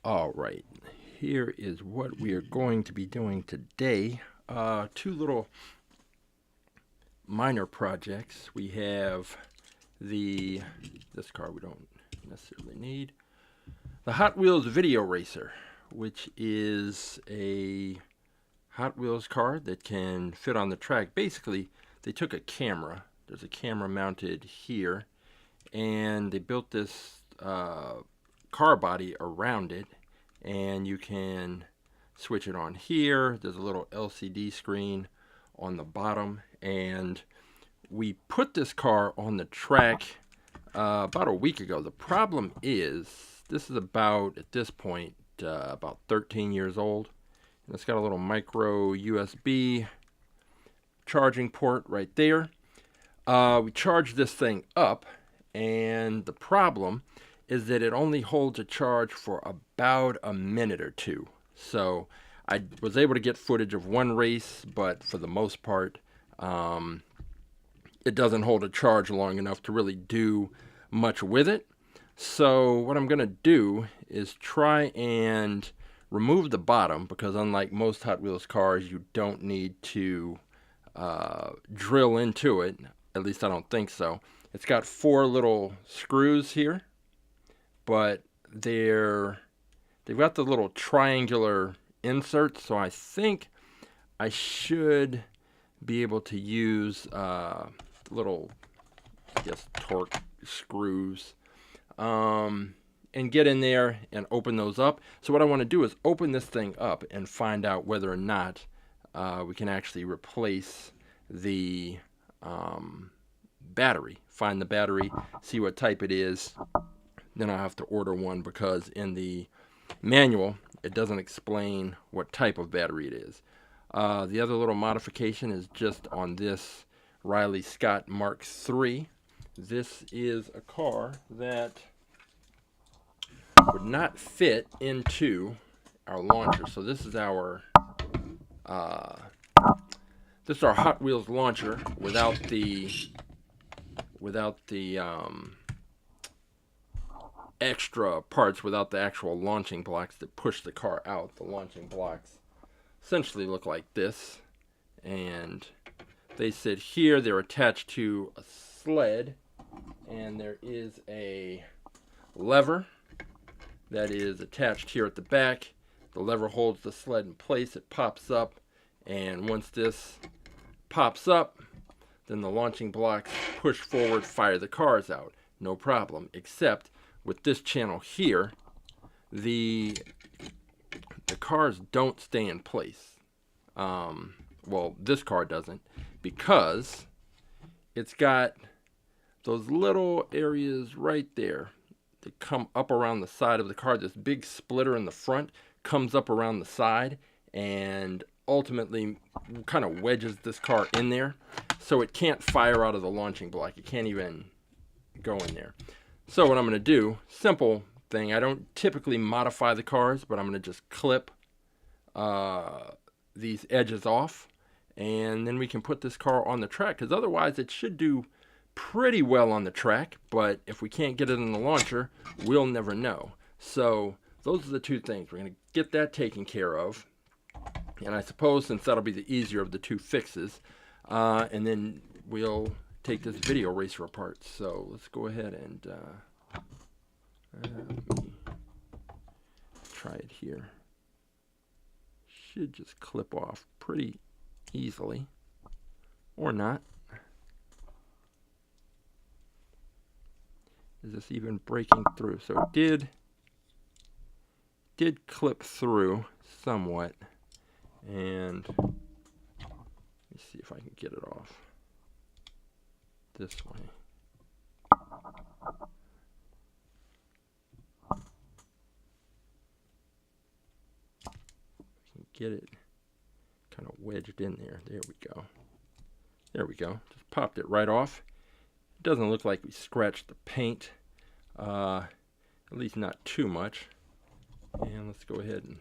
All right, here is what we are going to be doing today. Two little minor projects. We have this car we don't necessarily need. The Hot Wheels Video Racer, which is a Hot Wheels car that can fit on the track. Basically, they took a camera. There's a camera mounted here, and they built this car body around it, and you can switch it on here. There's a little LCD screen on the bottom, and we put this car on the track about a week ago. The problem is this is about, at this point, about 13 years old, and it's got a little micro USB charging port right there. We charged this thing up, and the problem is that it only holds a charge for about a minute or two. So I was able to get footage of one race, but for the most part, it doesn't hold a charge long enough to really do much with it. So what I'm going to do is try and remove the bottom, because unlike most Hot Wheels cars, you don't need to drill into it. At least I don't think so. It's got 4 little screws here, but they've got the little triangular inserts, so I think I should be able to use little, I guess, torque screws and get in there and open those up. So what I want to do is open this thing up and find out whether or not we can actually replace the battery. Find the battery, see what type it is. Then I'll have to order one, because in the manual it doesn't explain what type of battery it is. The other little modification is just on this Riley Scott MKIII. This is a car that would not fit into our launcher. So this is our Hot Wheels launcher without the extra parts, without the actual launching blocks that push the car out. The launching blocks essentially look like this, and they sit here. They're attached to a sled, and there is a lever that is attached here at the back. The lever holds the sled in place. It pops up, and once this pops up, then the launching blocks push forward, fire the cars out. No problem, except with this channel here, the cars don't stay in place. Well, this car doesn't, because it's got those little areas right there that come up around the side of the car. This big splitter in the front comes up around the side and ultimately kind of wedges this car in there, so it can't fire out of the launching block. It can't even go in there. So what I'm going to do, simple thing, I don't typically modify the cars, but I'm going to just clip these edges off, and then we can put this car on the track, because otherwise it should do pretty well on the track, but if we can't get it in the launcher, we'll never know. So those are the two things. We're going to get that taken care of, and I suppose since that'll be the easier of the two fixes, and then we'll take this video racer apart. So let's go ahead and let me try it here. Should just clip off pretty easily, or not. Is this even breaking through? So it did clip through somewhat, and let me see if I can get it off this way. I can get it kind of wedged in there. There we go. There we go. Just popped it right off. It doesn't look like we scratched the paint, at least not too much. And let's go ahead and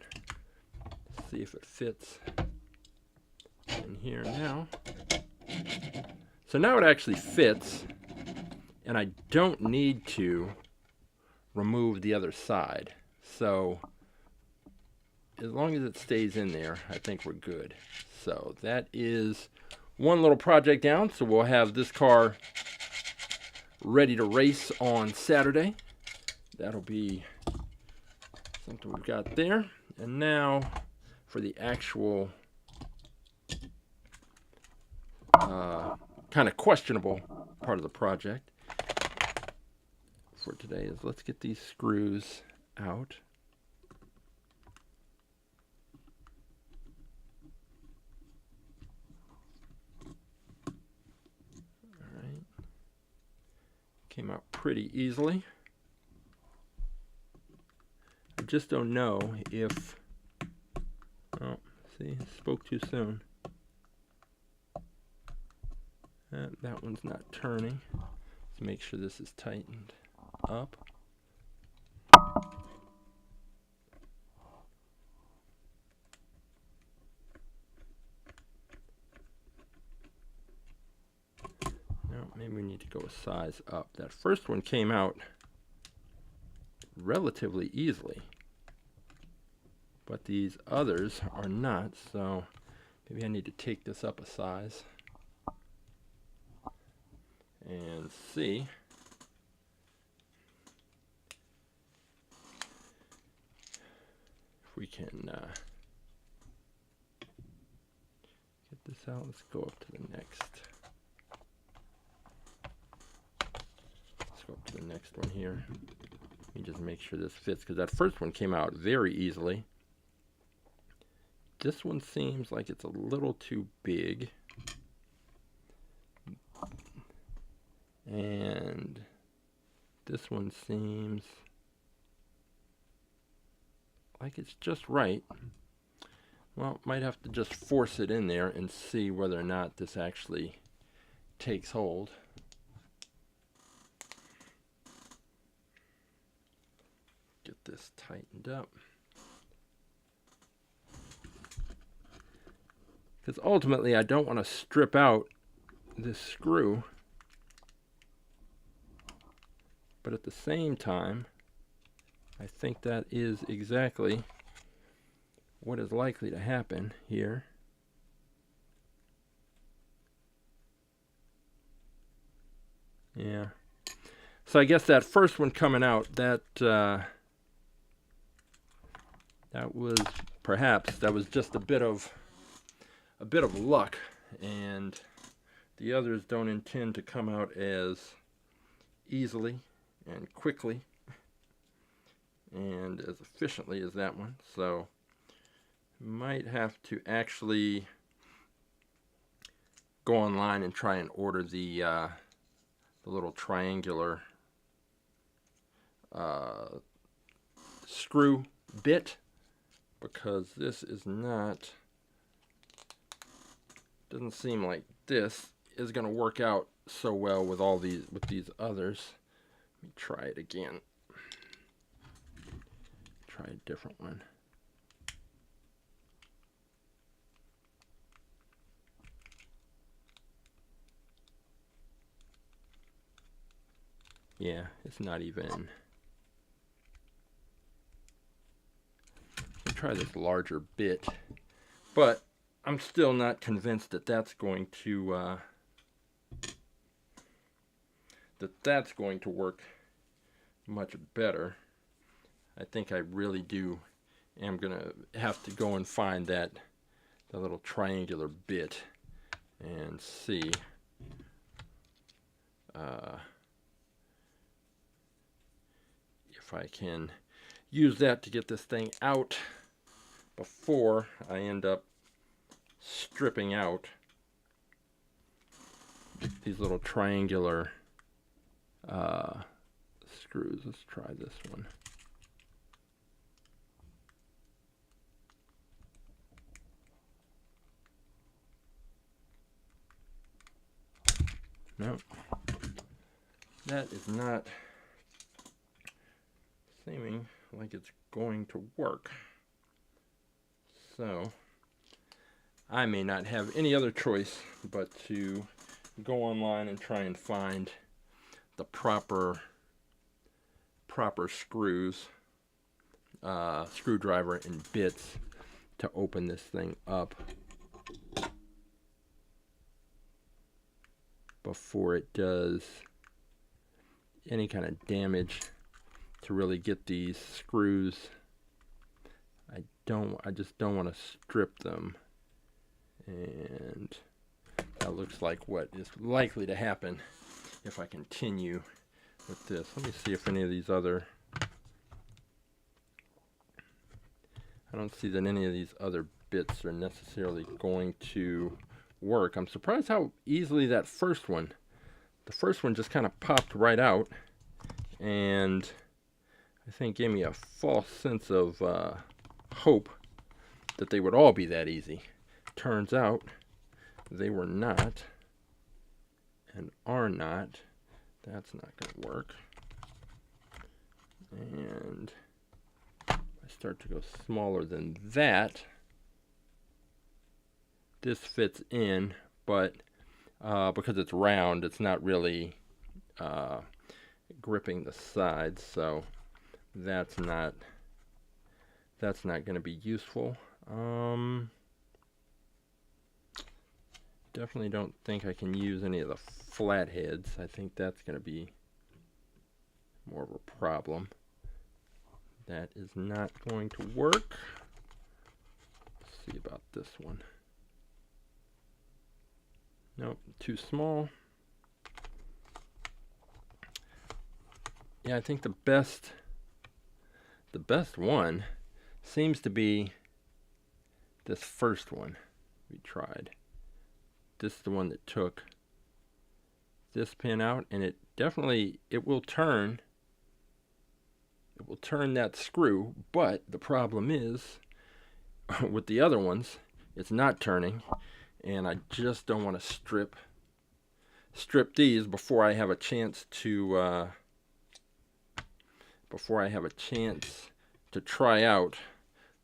see if it fits in here now. So now it actually fits, and I don't need to remove the other side. So as long as it stays in there, I think we're good. So that is one little project down. So we'll have this car ready to race on Saturday. That'll be something we've got there. And now for the actual kind of questionable part of the project for today is let's get these screws out. Alright. Came out pretty easily. I just don't know if, oh, see, spoke too soon. That one's not turning. Let's make sure this is tightened up. Now, maybe we need to go a size up. That first one came out relatively easily, but these others are not, so maybe I need to take this up a size and see if we can get this out. Let's go up to the next. Let's go up to the next one here. Let me just make sure this fits, because that first one came out very easily. This one seems like it's a little too big. And this one seems like it's just right. Well, might have to just force it in there and see whether or not this actually takes hold. Get this tightened up. Because ultimately I don't want to strip out this screw. But at the same time, I think that is exactly what is likely to happen here. Yeah. So I guess that first one coming out, that was perhaps just a bit of luck, and the others don't intend to come out as easily and quickly and as efficiently as that one. So might have to actually go online and try and order the little triangular screw bit, because this is not, doesn't seem like this is going to work out so well with these others. Let me try it again. Try a different one. Yeah, it's not even. I'll try this larger bit, but I'm still not convinced that that's going to work much better. I think I really am gonna have to go and find that little triangular bit and see if I can use that to get this thing out before I end up stripping out these little triangular screws. Let's try this one. No, that is not seeming like it's going to work. So I may not have any other choice but to go online and try and find the proper screws screwdriver and bits to open this thing up before it does any kind of damage to really get these screws. I just don't want to strip them, and that looks like what is likely to happen if I continue with this. Let me see if any of these other, I don't see that any of these other bits are necessarily going to work. I'm surprised how easily the first one just kind of popped right out, and I think gave me a false sense of hope that they would all be that easy. Turns out they were not, and are not. That's not going to work. And if I start to go smaller than that, this fits in, but because it's round, it's not really gripping the sides, so that's not going to be useful. Definitely don't think I can use any of the flatheads. I think that's going to be more of a problem. That is not going to work. Let's see about this one. Nope, too small. Yeah, I think the best one seems to be this first one we tried. This is the one that took this pin out, and it will turn that screw, but the problem is with the other ones it's not turning, and I just don't want to strip these before I have a chance to try out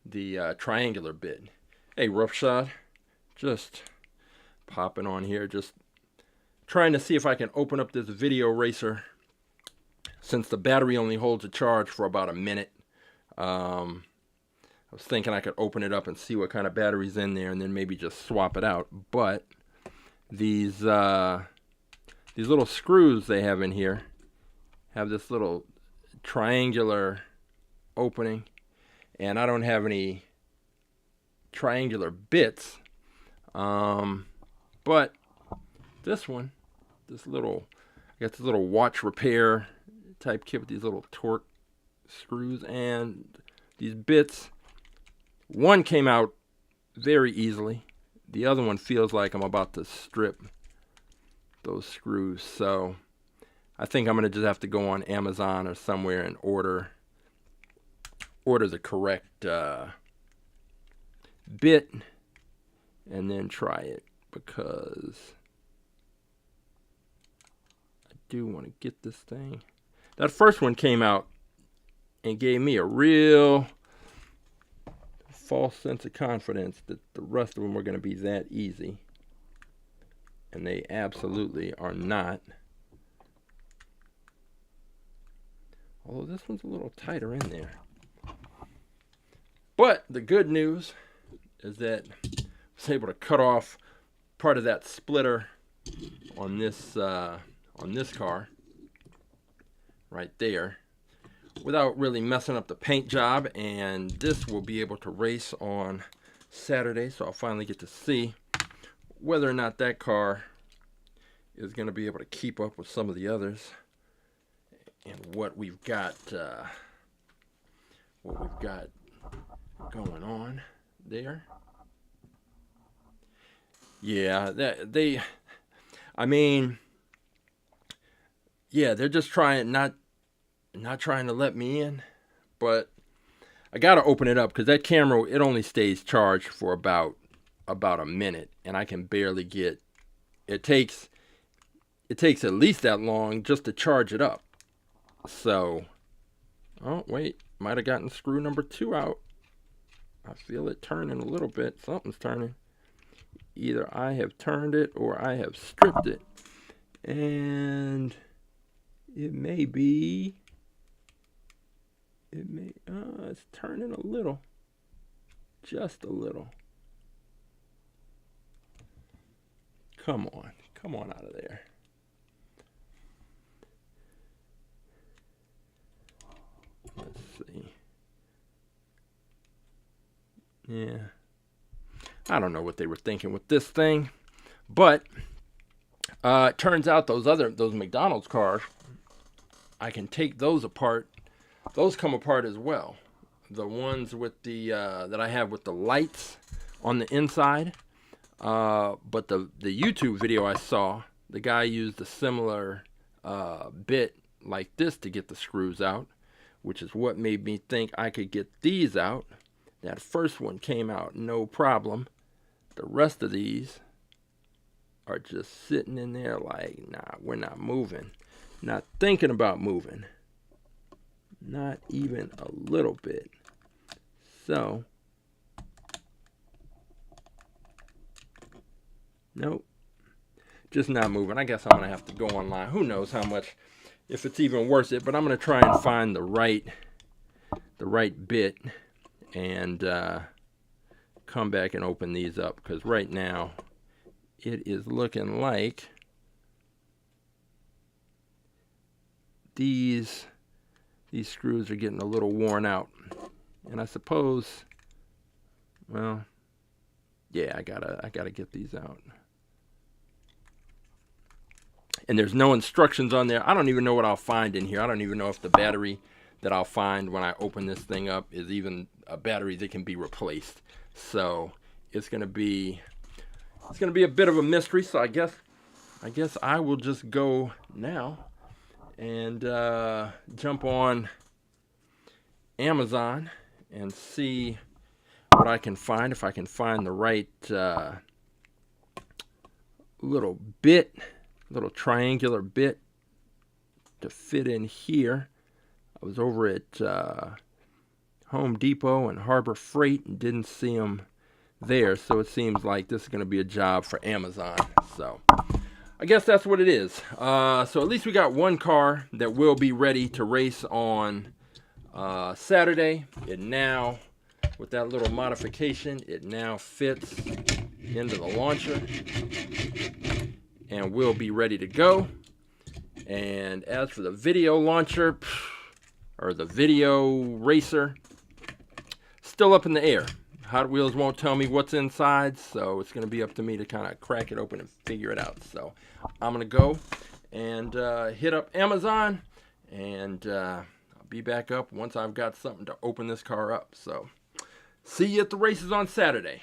the triangular bit. Hey, Roughshod, just popping on here, just trying to see if I can open up this video eraser, since the battery only holds a charge for about a minute. I was thinking I could open it up and see what kind of battery's in there, and then maybe just swap it out. But these little screws they have in here have this little triangular opening, and I don't have any triangular bits. But this one, I got this little watch repair type kit with these little torque screws, and these bits, one came out very easily. The other one feels like I'm about to strip those screws. So I think I'm gonna just have to go on Amazon or somewhere and order the correct bit and then try it, because I do want to get this thing. That first one came out and gave me a real false sense of confidence that the rest of them were going to be that easy, and they absolutely are not. Although this one's a little tighter in there. But the good news is that I was able to cut off part of that splitter on this car right there without really messing up the paint job, and this will be able to race on Saturday, so I'll finally get to see whether or not that car is going to be able to keep up with some of the others and what we've got going on there. Yeah, they're just trying not trying to let me in, but I gotta open it up because that camera, it only stays charged for about a minute, and I can barely get. It takes at least that long just to charge it up. So, oh wait, might have gotten screw number 2 out. I feel it turning a little bit. Something's turning. Either I have turned it or I have stripped it, and it may be It may, it's turning a little. Just a little. Come on out of there. Let's see. Yeah. I don't know what they were thinking with this thing, but it turns out those McDonald's cars, I can take those apart. Those come apart as well. The ones with the that I have with the lights on the inside. But the YouTube video I saw, the guy used a similar bit like this to get the screws out, which is what made me think I could get these out. That first one came out no problem. The rest of these are just sitting in there like, nah, we're not moving. Not thinking about moving. Not even a little bit. So, nope. Just not moving. I guess I'm going to have to go online. Who knows how much, if it's even worth it. But I'm going to try and find the right bit and come back and open these up. Because right now, it is looking like these screws are getting a little worn out. And I suppose, well, yeah, I gotta get these out. And there's no instructions on there. I don't even know what I'll find in here. I don't even know if the battery that I'll find when I open this thing up is even a battery that can be replaced. So it's gonna be a bit of a mystery. So I guess I will just go now and jump on Amazon and see what I can find, if I can find the right little triangular bit to fit in here. I was over at Home Depot and Harbor Freight and didn't see them there, so it seems like this is going to be a job for Amazon. So I guess that's what it is. So at least we got one car that will be ready to race on Saturday. It now, with that little modification, it now fits into the launcher and will be ready to go. And as for the video launcher, or the video racer, still up in the air. Hot Wheels won't tell me what's inside, so it's going to be up to me to kind of crack it open and figure it out. So I'm going to go and hit up Amazon, and I'll be back up once I've got something to open this car up. So see you at the races on Saturday.